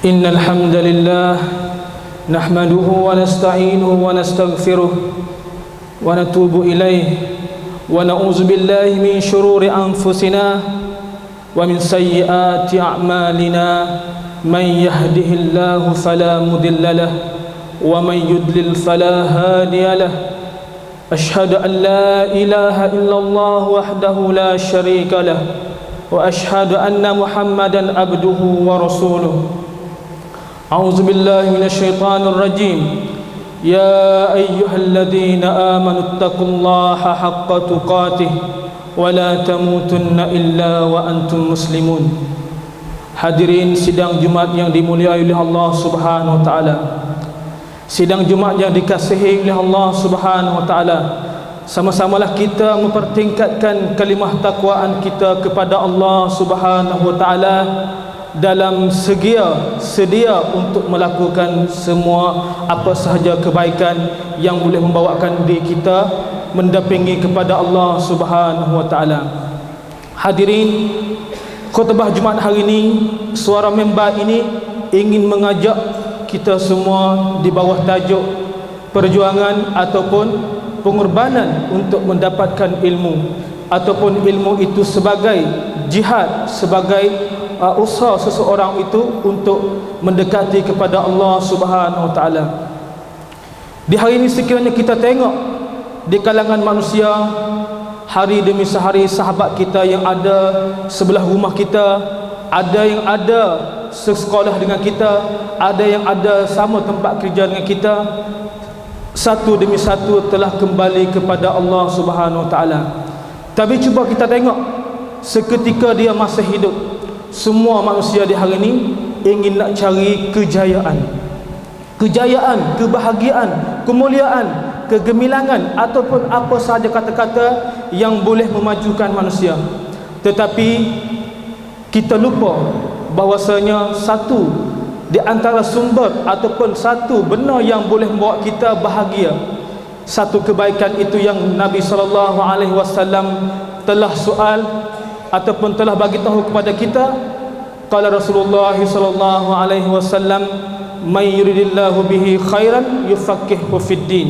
إن الحمد لله نحمده ونستعينه ونستغفره ونتوب إليه ونعوذ بالله من شرور أنفسنا ومن سيئات أعمالنا من يهده الله فلا مضل له ومن يضلل فلا هادي له أشهد أن لا إله إلا الله وحده لا شريك له وأشهد أن محمدا عبده ورسوله أعوذ بالله من الشيطان الرجيم يا أيها الذين آمنوا اتقوا الله حق تقاته ولا تموتن إلا وأنتم مسلمون. Hadirin sidang Jumaat yang dimuliai oleh Allah Subhanahu wa taala. Sidang Jumaat yang dikasihi oleh Allah Subhanahu wa taala. Sama-samalah kita mempertingkatkan kalimah takwaan kita kepada Allah Subhanahu wa taala dalam sedia untuk melakukan semua apa sahaja kebaikan yang boleh membawakan diri kita mendampingi kepada Allah Subhanahu wa taala. Hadirin, khutbah Jumaat hari ini, suara member ini ingin mengajak kita semua di bawah tajuk perjuangan ataupun pengorbanan untuk mendapatkan ilmu, ataupun ilmu itu sebagai jihad, sebagai usaha seseorang itu untuk mendekati kepada Allah Subhanahu wa taala. Di hari ini sekiranya kita tengok di kalangan manusia, hari demi sehari sahabat kita yang ada sebelah rumah kita, ada yang ada sekolah dengan kita, ada yang ada sama tempat kerja dengan kita, satu demi satu telah kembali kepada Allah Subhanahu wa taala. Tapi cuba kita tengok, seketika dia masih hidup, semua manusia di hari ini ingin nak cari kejayaan, kebahagiaan, kemuliaan, kegemilangan ataupun apa sahaja kata-kata yang boleh memajukan manusia. Tetapi kita lupa bahwasanya satu di antara sumber ataupun satu benda yang boleh membawa kita bahagia, satu kebaikan itu yang Nabi SAW telah soal ataupun telah bagi tahu kepada kita. Qala Rasulullah SAW, may yuridillahu bihi khairan yufaqihu fid din.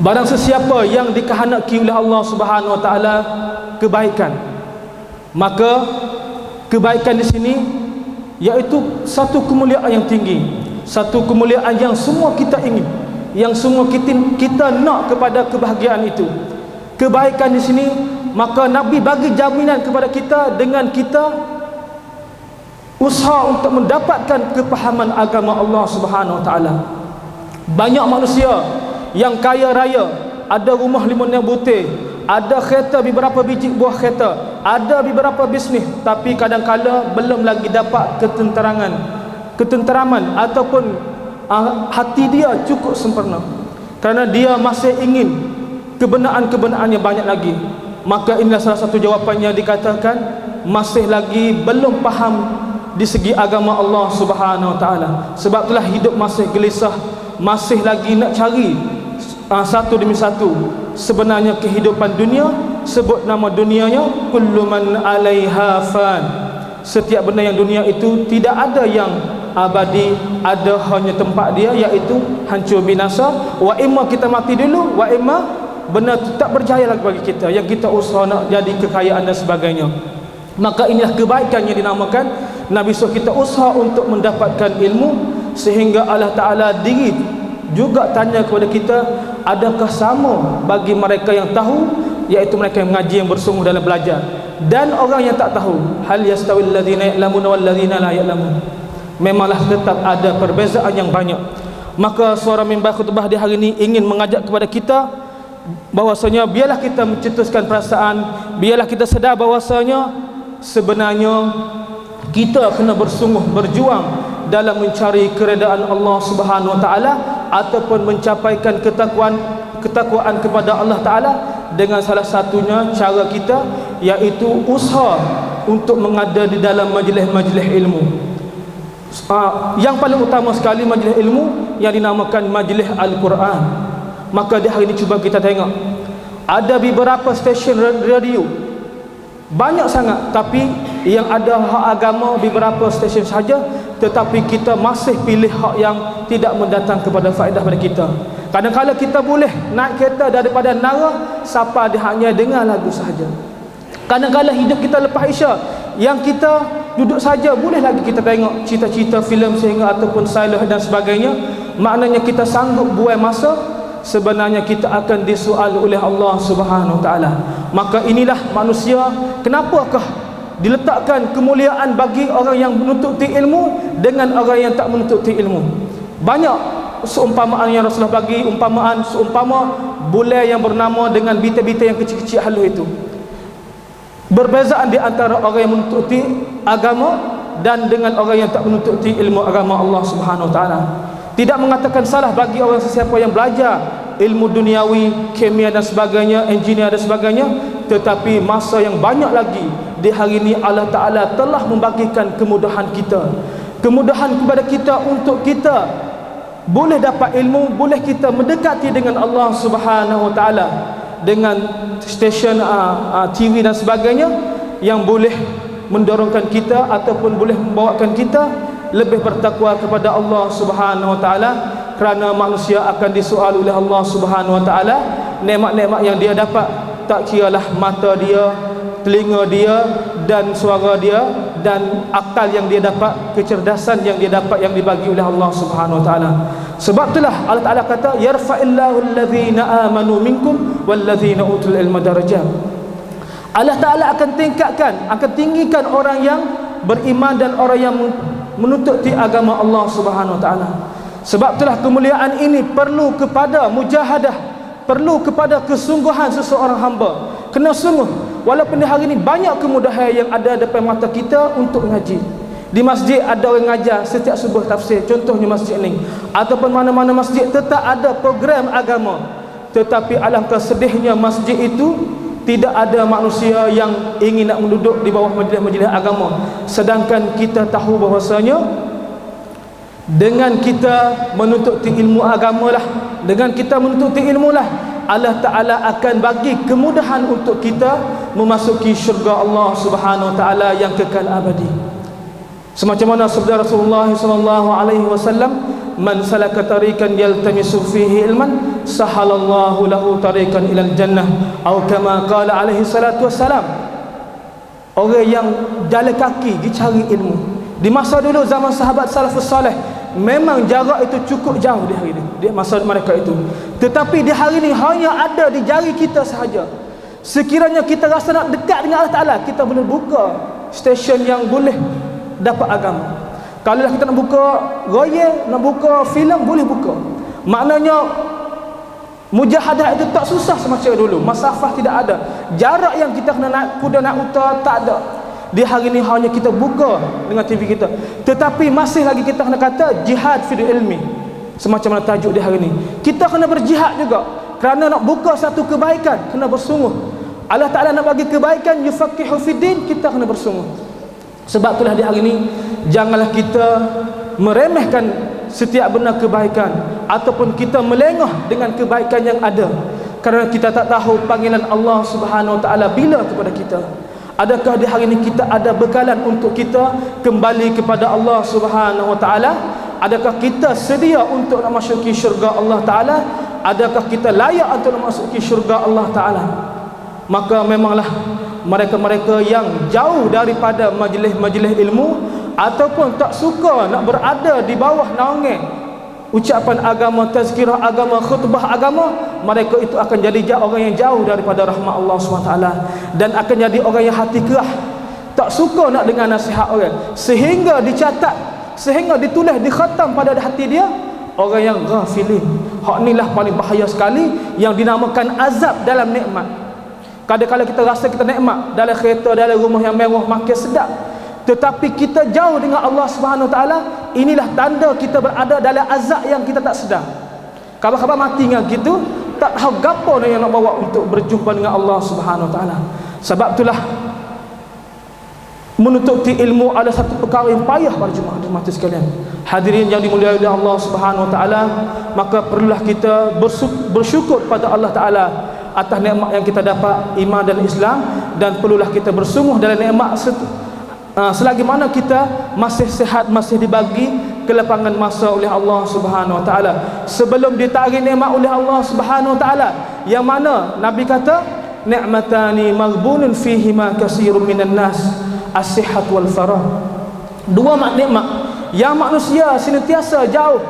Barang sesiapa yang dikehendaki oleh Allah Subhanahu wa taala kebaikan, maka kebaikan di sini iaitu satu kemuliaan yang tinggi, satu kemuliaan yang semua kita ingin, yang semua kita nak kepada kebahagiaan itu. Kebaikan di sini, maka Nabi bagi jaminan kepada kita dengan kita usaha untuk mendapatkan kepahaman agama Allah Subhanahu wa taala. Banyak manusia yang kaya raya, ada rumah 5 butir, ada kereta beberapa biji buah kereta, ada beberapa bisnes, tapi kadang-kala belum lagi dapat ketenteraman ataupun hati dia cukup sempurna, kerana dia masih ingin kebenaran yang banyak lagi. Maka inilah salah satu jawapannya, dikatakan masih lagi belum faham di segi agama Allah Subhanahu wa taala. Sebab itulah hidup masih gelisah, masih lagi nak cari satu demi satu. Sebenarnya kehidupan dunia, sebut nama dunianya, kullu man 'alaiha fan. Setiap benda yang dunia itu tidak ada yang abadi, ada hanya tempat dia, iaitu hancur binasa. Wa imma kita mati dulu, wa imma benda itu tak berjaya lagi bagi kita, yang kita usaha nak jadi kekayaan dan sebagainya. Maka inilah kebaikan yang dinamakan Nabi suruh kita usaha untuk mendapatkan ilmu, sehingga Allah Ta'ala diri juga tanya kepada kita, adakah sama bagi mereka yang tahu, iaitu mereka yang mengaji, yang bersungguh dalam belajar, dan orang yang tak tahu. Hal yastawil ladzina ya'lamuna wal ladzina la ya'lamun. Memanglah tetap ada perbezaan yang banyak. Maka suara mimbar khutbah di hari ini ingin mengajak kepada kita bahwasanya biarlah kita mencetuskan perasaan, biarlah kita sedar bahwasanya sebenarnya kita kena bersungguh berjuang dalam mencari keredaan Allah Subhanahu wa taala, ataupun mencapaikan ketakwaan kepada Allah Taala dengan salah satunya cara kita, iaitu usaha untuk mengada di dalam majlis-majlis ilmu. Yang paling utama sekali majlis ilmu yang dinamakan majlis Al-Quran. Maka di hari ini cuba kita tengok, ada beberapa stesen radio, banyak sangat, tapi yang ada hak agama beberapa stesen saja, tetapi kita masih pilih hak yang tidak mendatang kepada faedah pada kita. Kadang-kadang kita boleh naik kereta daripada Nara sampai dia hanya dengar lagu sahaja. Kadang-kadang hidup kita lepas Isya, yang kita duduk saja boleh lagi kita tengok cerita-cerita filem sehingga ataupun silent dan sebagainya. Maknanya kita sanggup buang masa, sebenarnya kita akan disoal oleh Allah Subhanahu Wa Taala. Maka inilah manusia, kenapakah diletakkan kemuliaan bagi orang yang menuntut ilmu dengan orang yang tak menuntut ilmu. Banyak seumpamaan yang Rasulullah bagi, umpamaan seumpama bulan yang bernama dengan bintang-bintang yang kecil-kecil halus itu. Berbezaan di antara orang yang menuntut agama dan dengan orang yang tak menuntut ilmu agama Allah Subhanahu Wa Taala. Tidak mengatakan salah bagi orang sesiapa yang belajar ilmu duniawi, kimia dan sebagainya, engineer dan sebagainya, tetapi masa yang banyak lagi di hari ini Allah Ta'ala telah membagikan kemudahan kita, kemudahan kepada kita untuk kita boleh dapat ilmu, boleh kita mendekati dengan Allah Subhanahu Wa Ta'ala dengan stesen TV dan sebagainya yang boleh mendorongkan kita ataupun boleh membawakan kita lebih bertakwa kepada Allah Subhanahu Wa Ta'ala, kerana manusia akan disoal oleh Allah Subhanahu Wa Ta'ala nikmat-nikmat yang dia dapat, tak kiralah mata dia, telinga dia dan suara dia dan akal yang dia dapat, kecerdasan yang dia dapat yang dibagi oleh Allah Subhanahu Wa Ta'ala. Sebab itulah Allah Ta'ala kata yarfa'illahu alladhina amanu minkum walladhina utul ilma darajat. Allah Ta'ala akan tingkatkan, akan tinggikan orang yang beriman dan orang yang menuntut agama Allah Subhanahu Wa Ta'ala. Sebab itulah kemuliaan ini perlu kepada mujahadah, perlu kepada kesungguhan seseorang hamba. Kena sungguh. Walaupun di hari ini banyak kemudahan yang ada depan mata kita untuk mengaji. Di masjid ada orang ngajar setiap subuh tafsir, contohnya masjid ini, ataupun mana-mana masjid tetap ada program agama. Tetapi alangkah sedihnya masjid itu tidak ada manusia yang ingin nak duduk di bawah majlis-majlis agama. Sedangkan kita tahu bahawasanya dengan kita menuntut ilmu agama lah, dengan kita menuntut ilmu lah, Allah Ta'ala akan bagi kemudahan untuk kita memasuki syurga Allah Subhanahu Wa Ta'ala yang kekal abadi. Semacam mana sabda Rasulullah sallallahu alaihi wasallam, man salaka tariqan yaltamisu fihi ilman sahalallahu lahu tariqan ilal jannah, atau kama qala alaihi salatu wassalam. Orang yang jalan kaki pergi cari ilmu. Di masa dulu zaman sahabat salafus salih, memang jarak itu cukup jauh di hari ini, di masa mereka itu. Tetapi di hari ini hanya ada di jari kita sahaja. Sekiranya kita rasa nak dekat dengan Allah Ta'ala, kita boleh buka stesen yang boleh dapat agama. Kalau kita nak buka royal, nak buka filem, boleh buka. Maknanya mujahadah itu tak susah semacam dulu. Masafah tidak ada, jarak yang kita kena naik kuda nak utar tak ada. Di hari ini hanya kita buka dengan TV kita. Tetapi masih lagi kita kena kata jihad fil ilmi, semacam mana tajuk di hari ini. Kita kena berjihad juga, kerana nak buka satu kebaikan kena bersungguh. Allah Ta'ala nak bagi kebaikan, yufaqihu fiddin, kita kena bersungguh. Sebab itulah di hari ini janganlah kita meremehkan setiap benda kebaikan ataupun kita melengah dengan kebaikan yang ada, kerana kita tak tahu panggilan Allah Subhanahu Wa Ta'ala bila kepada kita. Adakah di hari ini kita ada bekalan untuk kita kembali kepada Allah Subhanahu Wa Ta'ala? Adakah kita sedia untuk nak masuki syurga Allah Ta'ala? Adakah kita layak untuk nak masuki syurga Allah Ta'ala? Maka memanglah mereka-mereka yang jauh daripada majlis-majlis ilmu ataupun tak suka nak berada di bawah naungan ucapan agama, tazkirah agama, khutbah agama, mereka itu akan jadi orang yang jauh daripada rahmat Allah SWT, dan akan jadi orang yang hati kerah, tak suka nak dengar nasihat orang, sehingga dicatat, sehingga ditulis, dikhatam pada hati dia orang yang ghafilin. Hak inilah paling bahaya sekali, yang dinamakan azab dalam nikmat. Kadang-kadang kita rasa kita nikmat dalam kereta, dalam rumah yang mewah, makan sedap, tetapi kita jauh dengan Allah Subhanahu Wa Ta'ala. Inilah tanda kita berada dalam azab yang kita tak sedar. Khabar-khabar mati dengan gitu, tak tahu gapo yang nak bawa untuk berjumpa dengan Allah Subhanahu Wa Ta'ala. Sebab itulah menuntut ilmu adalah satu perkara yang payah para jemaah sekalian. Hadirin yang dimuliai oleh Allah Subhanahu Wa Ta'ala, maka perlulah kita bersyukur pada Allah Ta'ala atas nikmat yang kita dapat, iman dan Islam, dan perlulah kita bersungguh dalam nikmat selagi mana kita masih sihat, masih dibagi kelapangan masa oleh Allah Subhanahu Wa Taala, sebelum ditarik nikmat oleh Allah Subhanahu Wa Taala, yang mana Nabi kata ni'matani maghbunun fihima katsirun minan nas, as-sihhat wal farah. Dua nikmat yang manusia senantiasa jauh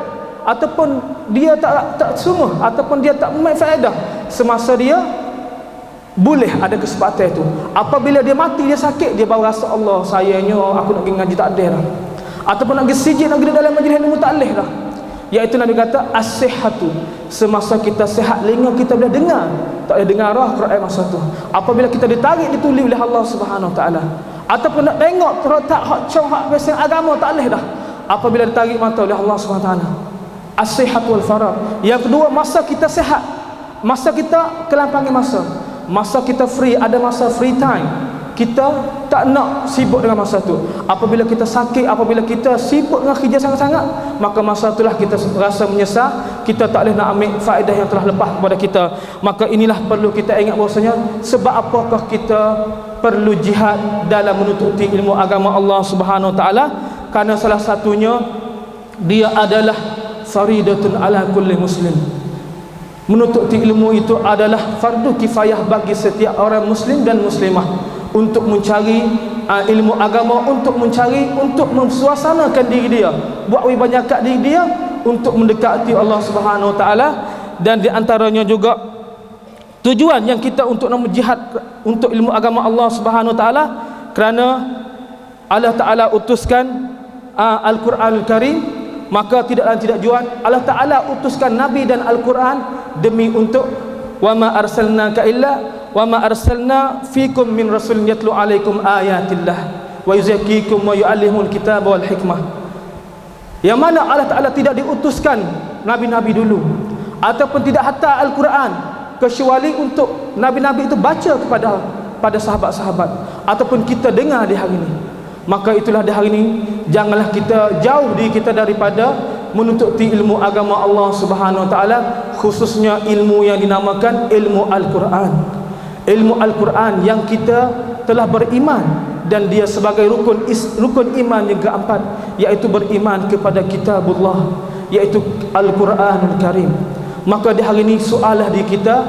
ataupun dia tak sungguh ataupun dia tak mempunyai faedah semasa dia boleh ada kesempatan itu. Apabila dia mati, dia sakit, dia baru rasa Allah sayangnya aku nak pergi ngaji tak ada dah, ataupun nak pergi sijil, nak pergi dalam majlis ilmu tak boleh dah. Iaitu Nabi kata as-sihhatu, semasa kita sihat, telinga kita boleh dengar, tak boleh dengar roh Quran masa tu. Apabila kita ditarik, ditulis oleh Allah Subhanahu Wa Taala, ataupun nak tengok terletak hak cong hak biasa agama tak boleh dah, apabila ditarik mata oleh Allah Subhanahu Wa Taala. As-sihhatu wal farah. Yang kedua, masa kita sihat, masa kita kelampangan masa kita free, ada masa free time, kita tak nak sibuk dengan masa tu. Apabila kita sakit, apabila kita sibuk dengan kerja sangat-sangat, maka masa itulah kita rasa menyesal, kita tak boleh nak ambil faedah yang telah lepas kepada kita. Maka inilah perlu kita ingat bahawasanya, sebab apakah kita perlu jihad dalam menututi ilmu agama Allah Subhanahu Wa Taala? Karena salah satunya dia adalah faridatun ala kulli muslim. Menututi ilmu itu adalah fardu kifayah bagi setiap orang muslim dan muslimah untuk mencari ilmu agama, untuk mensuasanakan diri dia, buat wibanyakat diri dia untuk mendekati Allah Subhanahu Wa Taala. Dan di antaranya juga tujuan yang kita untuk nak jihad untuk ilmu agama Allah Subhanahu Wa Taala, kerana Allah Taala utuskan Al-Quranul Karim, maka tidak lain tidak jual Allah Taala utuskan Nabi dan Al-Quran demi untuk wa ma arsalnaka illa wa ma arsalna fikum min rasulin yatlu alaikum ayatillah wa yuzakkikum wa yu'allimul kitaba wal hikmah. Yang mana Allah Taala tidak diutuskan nabi-nabi dulu ataupun tidak hantar Al-Quran kecuali untuk nabi-nabi itu baca pada sahabat-sahabat ataupun kita dengar di hari ini. Maka itulah di hari ini janganlah kita jauh diri kita daripada menututi ilmu agama Allah Subhanahu Wa Taala, khususnya ilmu yang dinamakan ilmu Al-Quran. Ilmu Al-Quran yang kita telah beriman, dan dia sebagai rukun iman yang keempat, iaitu beriman kepada kitabullah, iaitu Al-Quranul Karim. Maka di hari ini soalah di kita,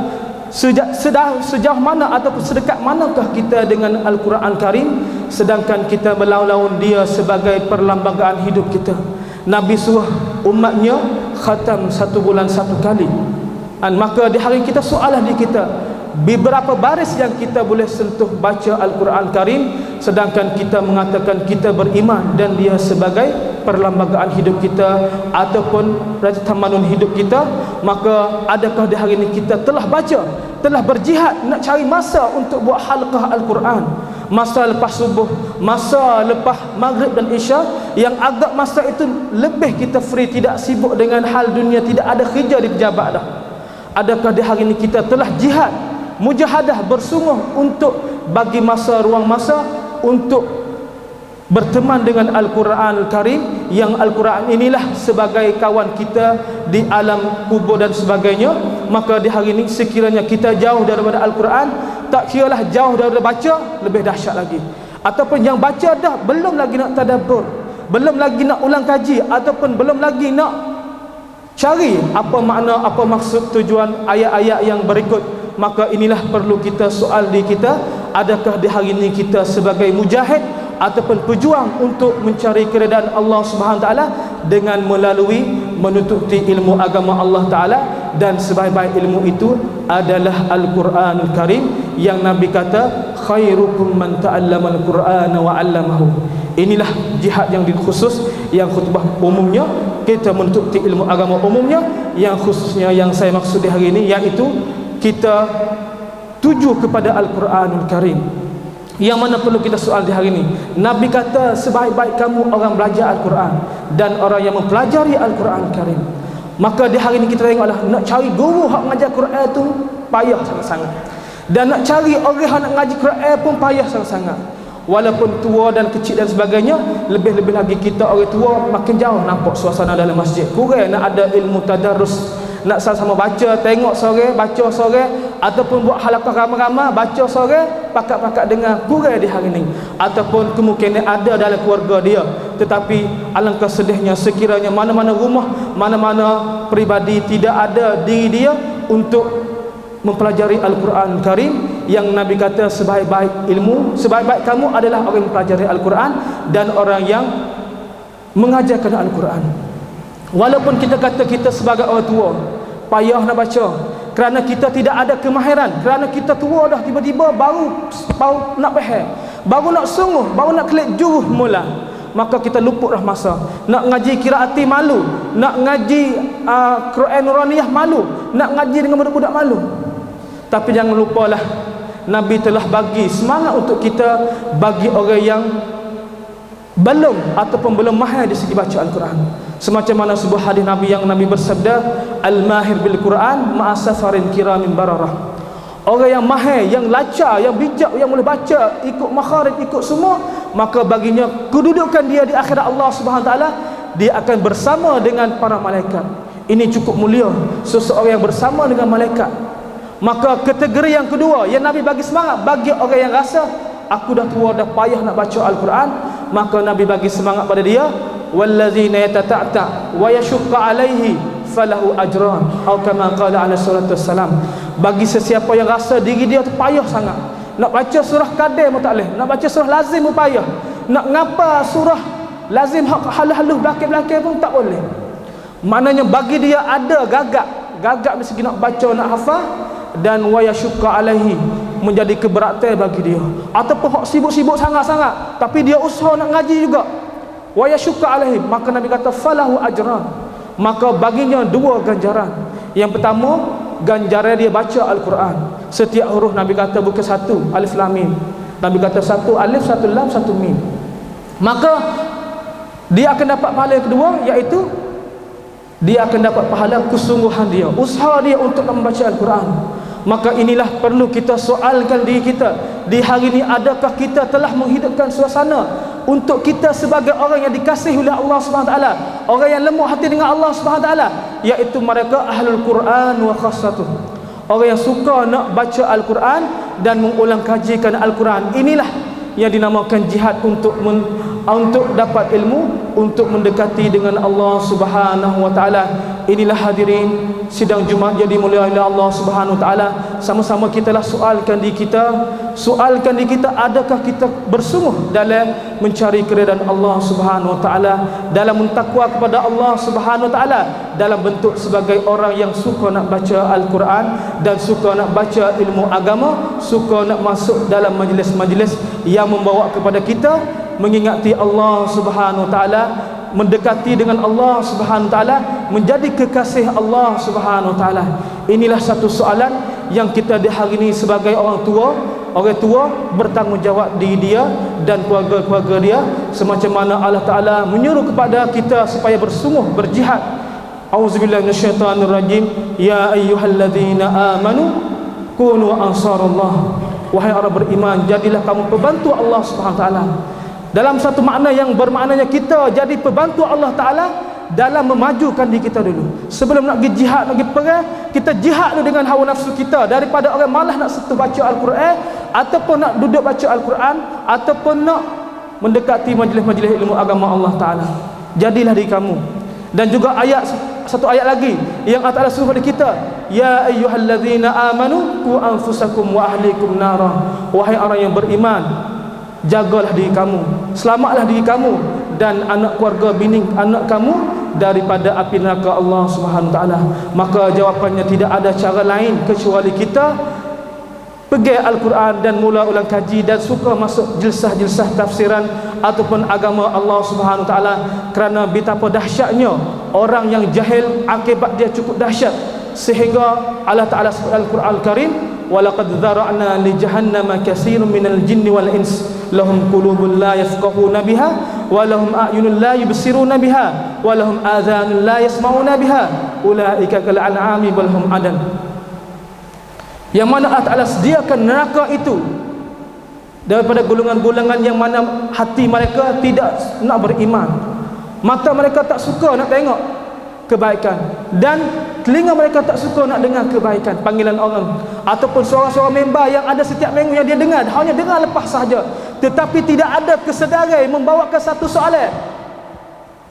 sejauh mana ataupun sedekat manakah kita dengan Al-Quran Karim, sedangkan kita melawan dia sebagai perlembagaan hidup kita. Nabi suruh umatnya khatam 1 bulan 1 kali. Maka di hari kita soalah di kita, beberapa baris yang kita boleh sentuh baca Al-Quran Karim, sedangkan kita mengatakan kita beriman dan dia sebagai perlembagaan hidup kita ataupun raja tamanun hidup kita. Maka adakah di hari ini kita telah baca, telah berjihad nak cari masa untuk buat halqah Al-Quran, masa lepas subuh, masa lepas maghrib dan isya, yang agak masa itu lebih kita free, tidak sibuk dengan hal dunia, tidak ada kerja di pejabat dah. Adakah di hari ini kita telah jihad, mujahadah, bersungguh untuk bagi masa, ruang masa untuk berteman dengan Al-Quran Al-Karim, yang Al-Quran inilah sebagai kawan kita di alam kubur dan sebagainya. Maka di hari ini sekiranya kita jauh daripada Al-Quran, tak kiralah jauh daripada baca, lebih dahsyat lagi. Ataupun yang baca dah belum lagi nak tadabbur, belum lagi nak ulang kaji, ataupun belum lagi nak cari apa makna, apa maksud tujuan ayat-ayat yang berikut. Maka inilah perlu kita soal di kita, adakah di hari ini kita sebagai mujahid ataupun pejuang untuk mencari keredaan Allah Subhanahu Wa Taala dengan melalui menututi ilmu agama Allah Taala. Dan sebaik-baik ilmu itu adalah Al-Quranul Karim, yang Nabi kata khairukum man ta'allama al-Qur'ana wa 'allamahu. Inilah jihad yang dikhusus, yang khutbah umumnya kita menututi ilmu agama umumnya, yang khususnya yang saya maksud di hari ini iaitu kita tuju kepada Al-Quranul Karim. Yang mana perlu kita soal di hari ini, Nabi kata sebaik-baik kamu orang belajar Al-Quran dan orang yang mempelajari Al-Quran Karim. Maka di hari ini kita tengoklah, nak cari guru hak mengajar Quran tu payah sangat-sangat, dan nak cari orang yang nak mengaji Quran pun payah sangat-sangat. Walaupun tua dan kecil dan sebagainya, lebih-lebih lagi kita orang tua makin jauh nampak suasana dalam masjid. Kurang nak ada ilmu tadarus, nak sama-sama baca, tengok sore, baca sore, ataupun buat halaqah ramai-ramai baca seorang pakat-pakat dengar kurang di hari ini, ataupun kemungkinan ada dalam keluarga dia, tetapi alangkah sedihnya sekiranya mana-mana rumah, mana-mana peribadi tidak ada diri dia untuk mempelajari Al-Quran Karim, yang Nabi kata sebaik-baik ilmu, sebaik-baik kamu adalah orang yang mempelajari Al-Quran dan orang yang mengajarkan Al-Quran. Walaupun kita kata kita sebagai orang tua payah nak baca kerana kita tidak ada kemahiran, kerana kita tua dah, tiba-tiba baru nak faham, baru nak sungguh, baru nak klik jurus mula, maka kita luput dah masa. Nak ngaji qiraati malu, nak ngaji Quran Nuraniyah malu, nak ngaji dengan budak-budak malu. Tapi jangan lupalah Nabi telah bagi semangat untuk kita, bagi orang yang belum ataupun belum mahir di segi baca Al-Quran. Semacam mana sebuah hadis Nabi yang Nabi bersabda, al-mahir bil Quran ma'a safarin kiramin bararah. Orang yang mahir, yang lancar, yang bijak, yang boleh baca ikut makharij, ikut semua, maka baginya kedudukan dia di akhirat Allah Subhanahu taala, dia akan bersama dengan para malaikat. Ini cukup mulia, seseorang yang bersama dengan malaikat. Maka kategori yang kedua yang Nabi bagi semangat bagi orang yang rasa aku dah tua, dah payah nak baca Al-Quran, maka Nabi bagi semangat pada dia, wallazina yatata'ta wa yashqa alaihi falahu ajran, atau kama qala alaihi salatu wassalam. Bagi sesiapa yang rasa diri dia tu payah sangat, nak baca surah Qadir pun tak boleh, nak baca surah lazim pun payah, nak ngapa surah lazim halus-halus belakang-belakang pun tak boleh. Maknanya bagi dia ada gagak dari segi nak baca, nak hafal, dan wa yashqa alaihi, menjadi keberatan bagi dia. Ataupun hak sibuk-sibuk sangat-sangat tapi dia usaha nak ngaji juga, wa yashqa alaihi, maka Nabi kata falahu ajran, maka baginya dua ganjaran. Yang pertama, ganjaran dia baca Al-Quran, setiap huruf Nabi kata bukan satu alif lam mim, Nabi kata satu alif, satu lam, satu mim, maka dia akan dapat pahala yang kedua, iaitu dia akan dapat pahala kesungguhan dia, usaha dia untuk membaca Al-Quran. Maka inilah perlu kita soalkan diri kita di hari ini, adakah kita telah menghidupkan suasana untuk kita sebagai orang yang dikasihi oleh Allah SWT, orang yang lembut hati dengan Allah SWT, iaitu mereka ahlul Quran wa khassatuh, orang yang suka nak baca Al-Quran dan mengulang kajikan Al-Quran. Inilah yang dinamakan jihad untuk dapat ilmu, untuk mendekati dengan Allah Subhanahu wa taala. Inilah hadirin sidang Jumaat jadi mulia oleh Allah Subhanahu wa taala. Sama-sama kitalah soalkan diri kita, adakah kita bersungguh dalam mencari keridaan Allah Subhanahu wa taala, dalam mentakwa kepada Allah Subhanahu wa taala, dalam bentuk sebagai orang yang suka nak baca Al-Quran dan suka nak baca ilmu agama, suka nak masuk dalam majlis-majlis yang membawa kepada kita mengingati Allah Subhanahu wa taala, mendekati dengan Allah Subhanahu wa taala, menjadi kekasih Allah Subhanahu wa taala. Inilah satu soalan yang kita di hari ini sebagai orang tua bertanggungjawab diri dia dan keluarga-keluarga dia, semacam mana Allah Taala menyuruh kepada kita supaya bersungguh berjihad. Auzubillahi minasyaitanirrajim. Ya ayyuhalladzina amanu kunu ansarallah. Wahai orang beriman, jadilah kamu pembantu Allah Subhanahu wa taala. Dalam satu makna yang bermaknanya kita jadi pembantu Allah Ta'ala dalam memajukan diri kita dulu. Sebelum nak pergi jihad, nak pergi perang, kita jihad dulu dengan hawa nafsu kita, daripada orang malas nak sentuh baca Al-Quran, ataupun nak duduk baca Al-Quran, ataupun nak mendekati majlis-majlis ilmu agama Allah Ta'ala. Jadilah diri kamu. Dan juga satu ayat lagi yang Allah Ta'ala suruh kepada kita, ya ayyuhalladzina amanu qu anfusakum wa ahlikum nara. Wahai orang yang beriman, jagalah diri kamu, selamatlah diri kamu dan anak keluarga bini anak kamu daripada api neraka Allah Subhanahu wa taala. Maka jawapannya tidak ada cara lain kecuali kita pergi Al-Quran dan mula ulang kaji dan suka masuk jilsah-jilsah tafsiran ataupun agama Allah Subhanahu wa taala, kerana betapa dahsyatnya orang yang jahil, akibat dia cukup dahsyat, sehingga Allah Taala sebut Al-Quran Al-Karim, walaqad dzara'na li jahannama katsiran minal jinni wal ins lahum qulubun la yafqahuna biha wa lahum a'yunun la yubsiruna biha wa lahum adhanun la yasma'una biha ulaika kal an'ami bal hum adan. Yang mana Allah Ta'ala sediakan neraka itu daripada golongan-golongan yang mana hati mereka tidak nak beriman, mata mereka tak suka nak tengok kebaikan, dan telinga mereka tak suka nak dengar kebaikan, panggilan orang ataupun suara-suara member yang ada setiap minggu yang dia dengar, hanya dengar lepas sahaja, tetapi tidak ada kesedaran membawakan satu soalan.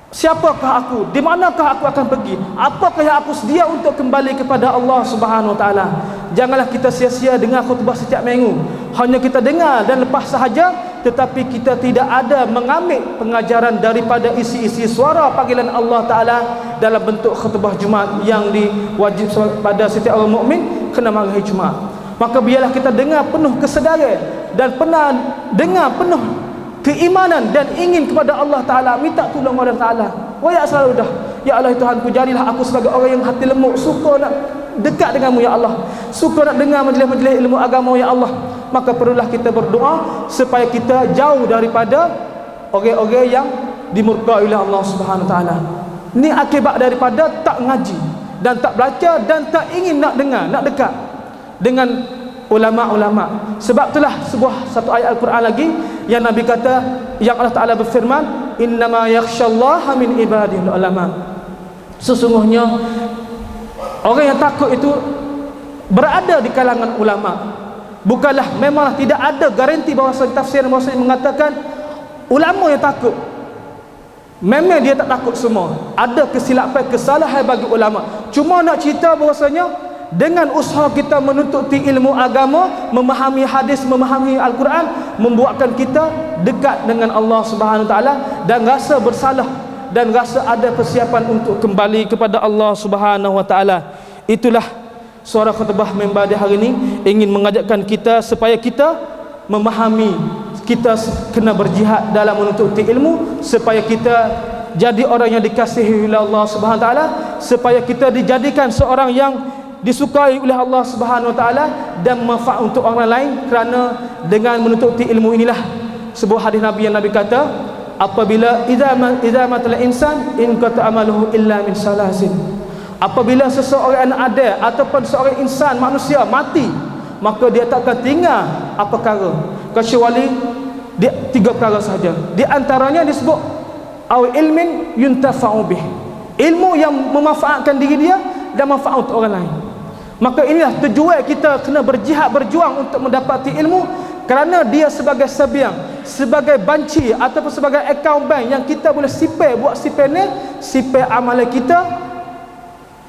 Siapakah aku? Di manakah aku akan pergi? Apakah yang aku sedia untuk kembali kepada Allah Subhanahu Wa Taala? Janganlah kita sia-sia dengar khutbah setiap minggu. Hanya kita dengar dan lepas sahaja, tetapi kita tidak ada mengambil pengajaran daripada isi-isi suara panggilan Allah Taala dalam bentuk khutbah Jumaat yang diwajib pada setiap orang mukmin kena hari Jumaat. Maka biarlah kita dengar penuh kesedaran dan pernah dengar penuh keimanan dan ingin kepada Allah Ta'ala, minta tolong Allah Ta'ala. Wayak selalu dah, ya Allah Tuhanku, jadilah aku sebagai orang yang hati lemuk, suka nak dekat denganmu ya Allah, suka nak dengar majlis-majlis ilmu agama ya Allah. Maka perlulah kita berdoa supaya kita jauh daripada orang-orang yang dimurkai oleh Allah Subhanahu Wa Ta'ala. Ini akibat daripada tak ngaji dan tak belajar dan tak ingin nak dengar, nak dekat dengan ulama-ulama. Sebab itulah satu ayat Al-Quran lagi yang Nabi kata, yang Allah Ta'ala berfirman, innama yakhshallaha min ibadihil ulama. Sesungguhnya orang yang takut itu berada di kalangan ulama. Bukanlah, memanglah tidak ada garanti bahawa tafsir mengatakan ulama yang takut. Memang dia tak takut semua. Ada kesilapan, kesalahan bagi ulama. Cuma nak cerita bahawasanya dengan usaha kita menuntut ilmu agama, memahami hadis, memahami Al-Quran, membuatkan kita dekat dengan Allah Subhanahu Wa Taala dan rasa bersalah dan rasa ada persiapan untuk kembali kepada Allah Subhanahu Wa Taala. Itulah suara khutbah mimbar di hari ini, ingin mengajakkan kita supaya kita memahami, kita kena berjihad dalam menuntut ilmu supaya kita jadi orang yang dikasihi oleh Allah Subhanahu Wa Taala, supaya kita dijadikan seorang yang disukai oleh Allah Subhanahu Wa Taala dan manfaat untuk orang lain. Kerana dengan menuntut ilmu inilah sebuah hadis Nabi yang Nabi kata, apabila idza matal insan in qata amaluhu illa min salasin. Apabila seseorang ada ataupun seorang insan manusia mati, maka dia tak akan tinggal apa perkara kecuali dia 3 perkara sahaja. Di antaranya disebut au ilmin yuntafa'u bih, ilmu yang memanfaatkan diri dia dan manfaat untuk orang lain. Maka inilah tujuan kita kena berjihad, berjuang untuk mendapati ilmu, kerana dia sebagai sebiang, sebagai banci ataupun sebagai account bank yang kita boleh sipir, buat sipir ni, sipir amalan kita.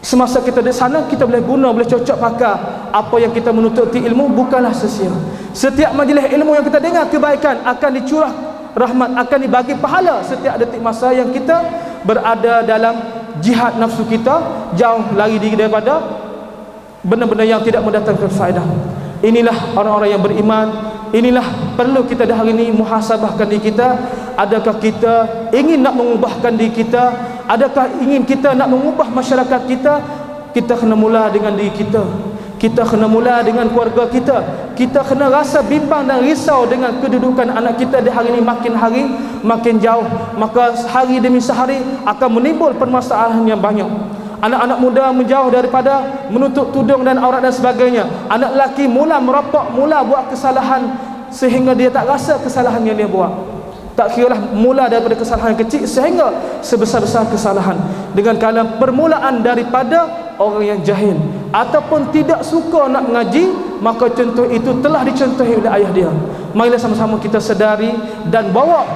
Semasa kita di sana, kita boleh guna, boleh cocok pakai apa yang kita menuntut ilmu, bukanlah sia-sia. Setiap majlis ilmu yang kita dengar, kebaikan akan dicurah rahmat, akan dibagi pahala setiap detik masa yang kita berada dalam jihad nafsu kita, jauh lari diri daripada benda-benda yang tidak mendatangkan faedah. Inilah orang-orang yang beriman. Inilah perlu kita dah hari ini muhasabahkan diri kita. Adakah kita ingin nak mengubahkan diri kita? Adakah ingin kita nak mengubah masyarakat kita? Kita kena mula dengan diri kita. Kita kena mula dengan keluarga kita. Kita kena rasa bimbang dan risau dengan kedudukan anak kita di hari ini makin hari makin jauh. Maka hari demi sehari akan menimbul permasalahan yang banyak. Anak-anak muda menjauh daripada menutup tudung dan aurat dan sebagainya. Anak lelaki mula merapok, mula buat kesalahan sehingga dia tak rasa kesalahan yang dia buat. Tak kiralah mula daripada kesalahan kecil sehingga sebesar-besar kesalahan. Dengan kala permulaan daripada orang yang jahil ataupun tidak suka nak mengaji, maka contoh itu telah dicontohi oleh ayah dia. Marilah sama-sama kita sedari dan bawa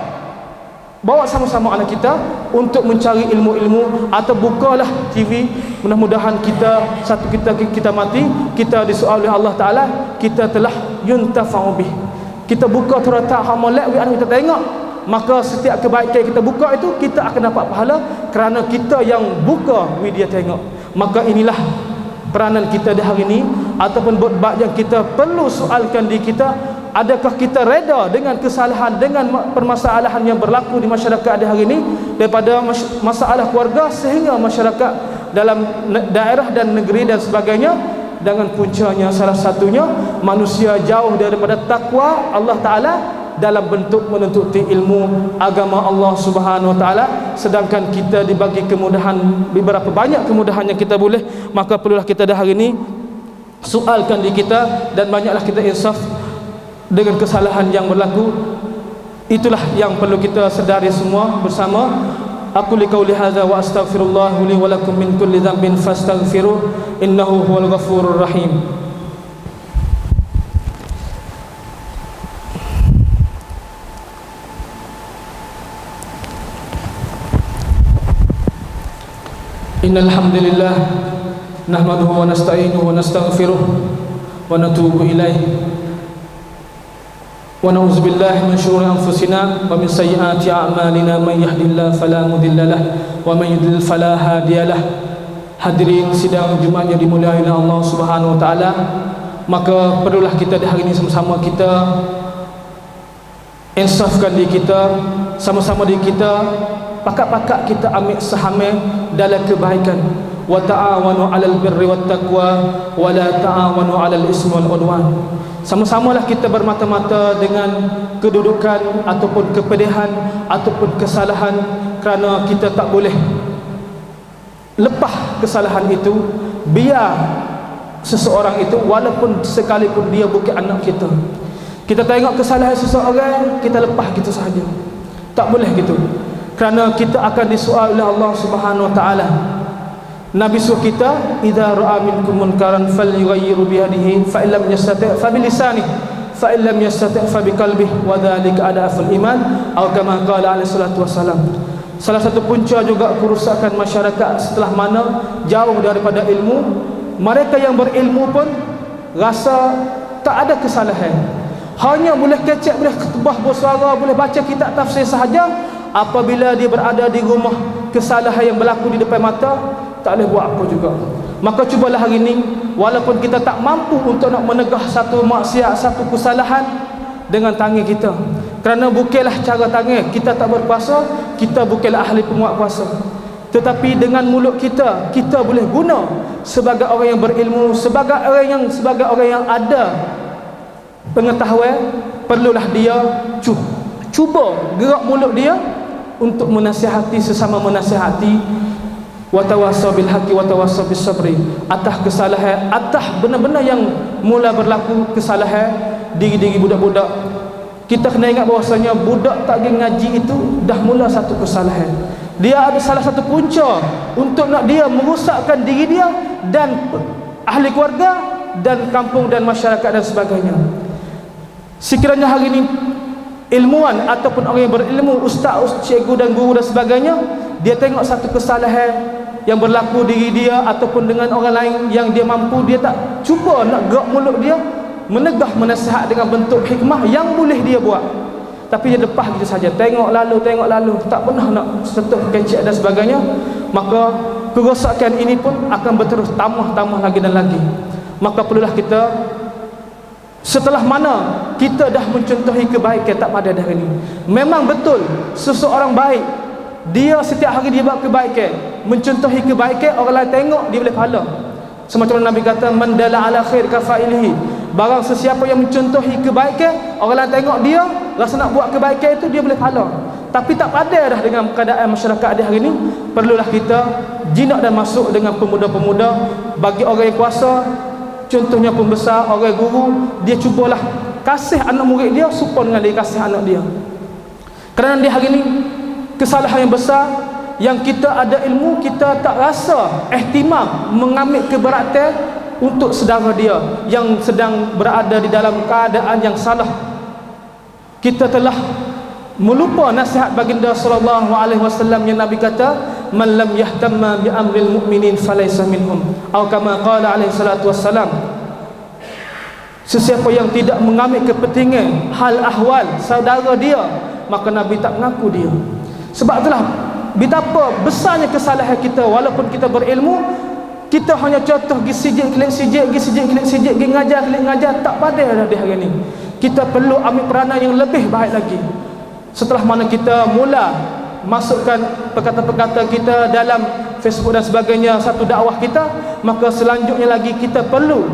sama-sama anak kita untuk mencari ilmu-ilmu, atau bukalah TV. Mudah-mudahan kita mati, kita disoal oleh Allah Ta'ala, kita telah yuntafa'u bih. Kita buka terata hamalak kita tengok, maka setiap kebaikan kita buka itu kita akan dapat pahala kerana kita yang buka dia tengok. Maka inilah peranan kita di hari ini, ataupun bab yang kita perlu soalkan diri kita. Adakah kita reda dengan kesalahan, dengan permasalahan yang berlaku di masyarakat di hari ini, daripada masalah keluarga sehingga masyarakat dalam daerah dan negeri dan sebagainya? Dengan puncanya salah satunya manusia jauh daripada takwa Allah Ta'ala dalam bentuk menuntut ilmu agama Allah Subhanahu Wa Ta'ala. Sedangkan kita dibagi kemudahan, beberapa banyak kemudahan yang kita boleh, maka perlulah kita dah hari ini soalkan diri kita dan banyaklah kita insaf dengan kesalahan yang berlaku. Itulah yang perlu kita sedari semua bersama. Aqulu qawli hadza wa astaghfirullah li wa lakum min kulli dhanbin fastaghfiruh innahu huwal ghafurur rahim. Innal hamdalillah nahmaduhu wa nasta'inuhu wa nastaghfiruh wa natubu ilaihi wa na'udzu billahi min shururi anfusina wa min sayyiati a'malina man yahdihillahu fala mudilla lahu wa man yudlil fala hadiya lahu. Hadirin sidang Jumaat yang dimuliakan oleh Allah Subhanahu wa taala, maka perlulah kita di hari ini sama-sama kita insafkan diri kita, sama-sama diri kita, pakat-pakat kita ambil sahamnya dalam kebaikan. Wa ta'awanu 'alal birri wat taqwa wa la ta'awanu 'alal ismi wal 'udwan. Sama-samalah kita bermata-mata dengan kedudukan ataupun kepedihan ataupun kesalahan, kerana kita tak boleh lepas kesalahan itu. Biar seseorang itu, walaupun sekalipun dia bukan anak kita, kita tengok kesalahan seseorang, kita lepas gitu sahaja. Tak boleh gitu, kerana kita akan disoal oleh Allah Subhanahu wa taala. Nabi suruh kita, idza ra'a minkum munkaran falyughayyiru bi yadihi fa illam yastati' fa bi lisanihi fa illam yastati' fa bi qalbihi wa dzalika adaful iman, atau kama qala alaihi salatu wasalam. Salah satu punca juga kerusakan masyarakat setelah mana jauh daripada ilmu, mereka yang berilmu pun rasa tak ada kesalahan, hanya boleh kecek, boleh ketubah bersuara, boleh baca kitab tafsir sahaja. Apabila dia berada di rumah, kesalahan yang berlaku di depan mata, tak boleh buat apa juga. Maka cubalah hari ini, walaupun kita tak mampu untuk nak menegah satu maksiat, satu kesalahan dengan tangan kita, kerana bukanlah cara tangan kita tak berpuasa, kita bukanlah ahli penguat puasa, tetapi dengan mulut kita, kita boleh guna sebagai orang yang berilmu, sebagai orang yang ada pengetahuan. Perlulah dia cuba gerak mulut dia untuk menasihati sesama menasihati, wa tawassaw bil haqqi wa tawassaw bis sabri, atas kesalahan, atas benar-benar yang mula berlaku kesalahan diri-diri budak-budak. Kita kena ingat bahawasanya budak tak pergi ngaji itu dah mula satu kesalahan. Dia ada salah satu punca untuk nak dia merosakkan diri dia dan ahli keluarga dan kampung dan masyarakat dan sebagainya. Sekiranya hari ini ilmuwan ataupun orang yang berilmu, ustaz, cikgu dan guru dan sebagainya, dia tengok satu kesalahan yang berlaku diri dia ataupun dengan orang lain yang dia mampu, dia tak cuba nak gerak mulut dia menegah menasihat dengan bentuk hikmah yang boleh dia buat, tapi dia lepas gitu saja, tengok lalu, tak pernah nak sentuh kecek dan sebagainya. Maka kerosakan ini pun akan berterus tambah lagi dan lagi. Maka perlulah kita, setelah mana kita dah mencontohi kebaikan, tak pada dah ini, memang betul seseorang baik, dia setiap hari dia buat kebaikan, mencontohi kebaikan, orang lain tengok dia boleh pahala. Semacam Nabi kata, man dalla ala khair kafailihi, barang sesiapa yang mencontohi kebaikan, orang lain tengok dia rasa nak buat kebaikan itu, dia boleh pahala. Tapi tak pada dah dengan keadaan masyarakat di hari ini. Perlulah kita jinak dan masuk dengan pemuda-pemuda, bagi orang yang kuasa, contohnya pembesar, orang guru, dia cubalah kasih anak murid dia supaya dengan dia kasih anak dia. Kerana di hari ini kesalahan yang besar, yang kita ada ilmu, kita tak rasa ihtimam mengambil keberatan untuk saudara dia yang sedang berada di dalam keadaan yang salah. Kita telah melupa nasihat baginda sallallahu alaihi wasallam yang Nabi kata, man lam yahtamma bi amril mu'minin falaysa minhum, atau kama qala alaihi salatu wassalam. Sesiapa yang tidak mengambil kepentingan hal ahwal saudara dia, maka Nabi tak mengaku dia. Sebab itulah betapa besarnya kesalahan kita, walaupun kita berilmu, kita hanya contoh pergi sijik klik sijik, pergi ngajar klik ngajar, tak pada dah di hari ini. Kita perlu ambil peranan yang lebih baik lagi. Setelah mana kita mula masukkan perkata-perkata kita dalam Facebook dan sebagainya, satu dakwah kita, maka selanjutnya lagi kita perlu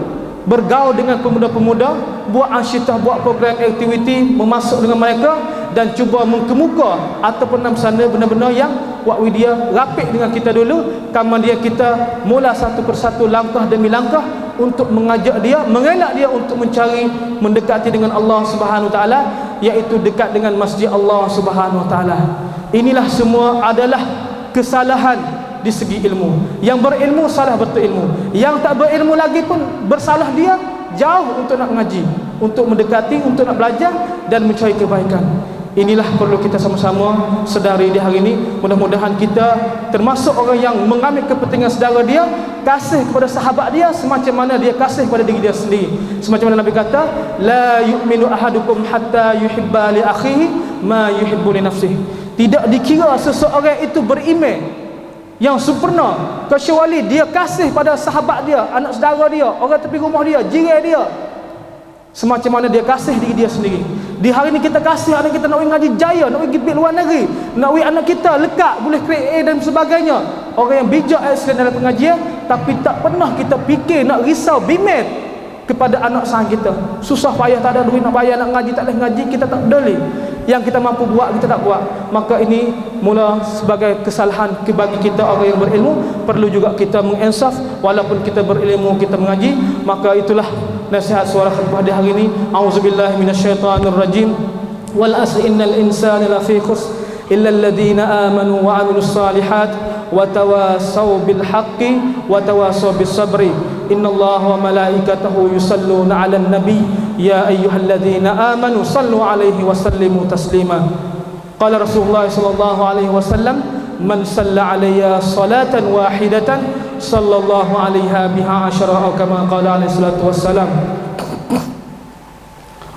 bergaul dengan pemuda-pemuda, buat ansyitah, buat program aktiviti, memasuk dengan mereka dan cuba mengemuka ataupun dalam sana benar-benar yang buat dia rapid dengan kita dulu. Kemudian kita mula satu persatu, langkah demi langkah untuk mengajak dia, mengelak dia untuk mencari mendekati dengan Allah Subhanahu Wa Taala, iaitu dekat dengan masjid Allah Subhanahu Wa Taala. Inilah semua adalah kesalahan di segi ilmu. Yang berilmu salah berilmu, yang tak berilmu lagi pun bersalah dia jauh untuk nak mengaji, untuk mendekati, untuk nak belajar dan mencari kebaikan. Inilah perlu kita sama-sama sedari di hari ini. Mudah-mudahan kita termasuk orang yang mengambil kepentingan saudara dia, kasih kepada sahabat dia semacam mana dia kasih kepada diri dia sendiri. Semacam mana Nabi kata, la yu'minu ahadukum hatta yuhibba li akhihi ma yuhibbu li nafsihi. Tidak dikira seseorang itu beriman yang sempurna kecuali dia kasih pada sahabat dia, anak saudara dia, orang tepi rumah dia, jiran dia, semacam mana dia kasih diri dia sendiri. Di hari ini kita kasih anak kita nak pergi ngaji jaya, nak pergi luar negeri, nak pergi anak kita lekat boleh grade A dan sebagainya. Orang yang bijak excellent dalam pengajian, tapi tak pernah kita fikir nak risau bimbang kepada anak sang kita. Susah payah, tak ada duit nak bayar, nak ngaji tak boleh ngaji, kita tak peduli. Yang kita mampu buat kita tak buat. Maka ini mula sebagai kesalahan bagi kita orang yang berilmu. Perlu juga kita menginsaf, walaupun kita berilmu kita mengaji. Maka itulah nasihat suara khutbah di hari ini. Auzubillahi minasyaitanirrajim. Wal asri innal insana lafi khusr illa alladhina amanu wa 'amilus salihat wa tawasaw bil haqqi wa tawasaw bis sabri. Innallaha wa malaikatahu yusalluna 'alan nabi ya ayyuhalladzina amanu sallu 'alaihi wa sallimu taslima. Qala Rasulullah sallallahu alaihi wasallam, man salla 'alayya salatan wahidatan sallallahu 'alaiha biha 'ashara, atau kama qala alaihi salatu wassalam.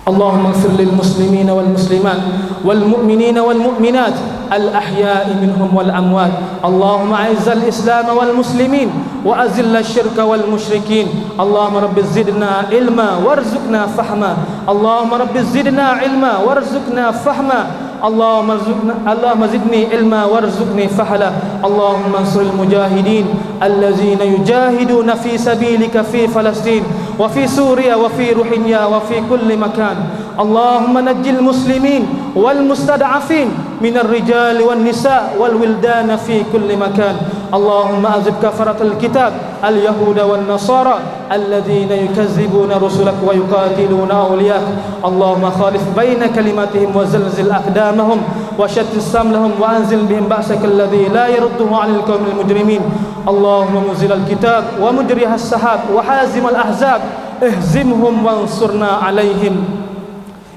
Allahumma ighfir lil muslimina wal muslimat wal mu'minina wal mu'minat al ahya'i minhum wal amwat. Allahumma a'izzal islam wal muslimin wa azilla syirka wal musyrikin. Allahumma rabbi zidna ilma warzuqna fahma. Allahumma rabbi zidna ilma warzuqna fahma. Allahumma zidni ilma warzuqni fahla. Allahumma ansuril mujahidin allazina yujahiduna fi sabilika fi Falastin wa fi Suria wa fi Rohingya wa fi kulli makan. Allahumma najjil muslimin wal mustad'afin minar rijal wan nisa wal wildana fi kulli makan. Allahumma azib kafaratul kitab al yahuda wan nasara alladhina yukazzibuna rusulak wa yuqatiluna awliyak. Allahumma khalif baina kalimatihim wa zalzil aqdamahum wa shattis samlahum wa anzil bihim ba'saka alladhi la yarudduhu 'anil qawmil mujrimin. Allahumma munzilal kitab wa mujrihas sahab wa hazimal ahzab ihzimhum wansurna 'alaihim.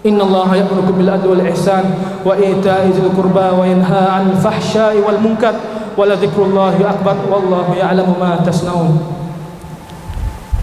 Inna Allah ya'murukum bil adli wal ihsan wa ita'i dzil qurba wa yanha 'anil fahsya'i wal munkar wa la dzikrullahi akbar wallahu ya'lamu ma tasna'un.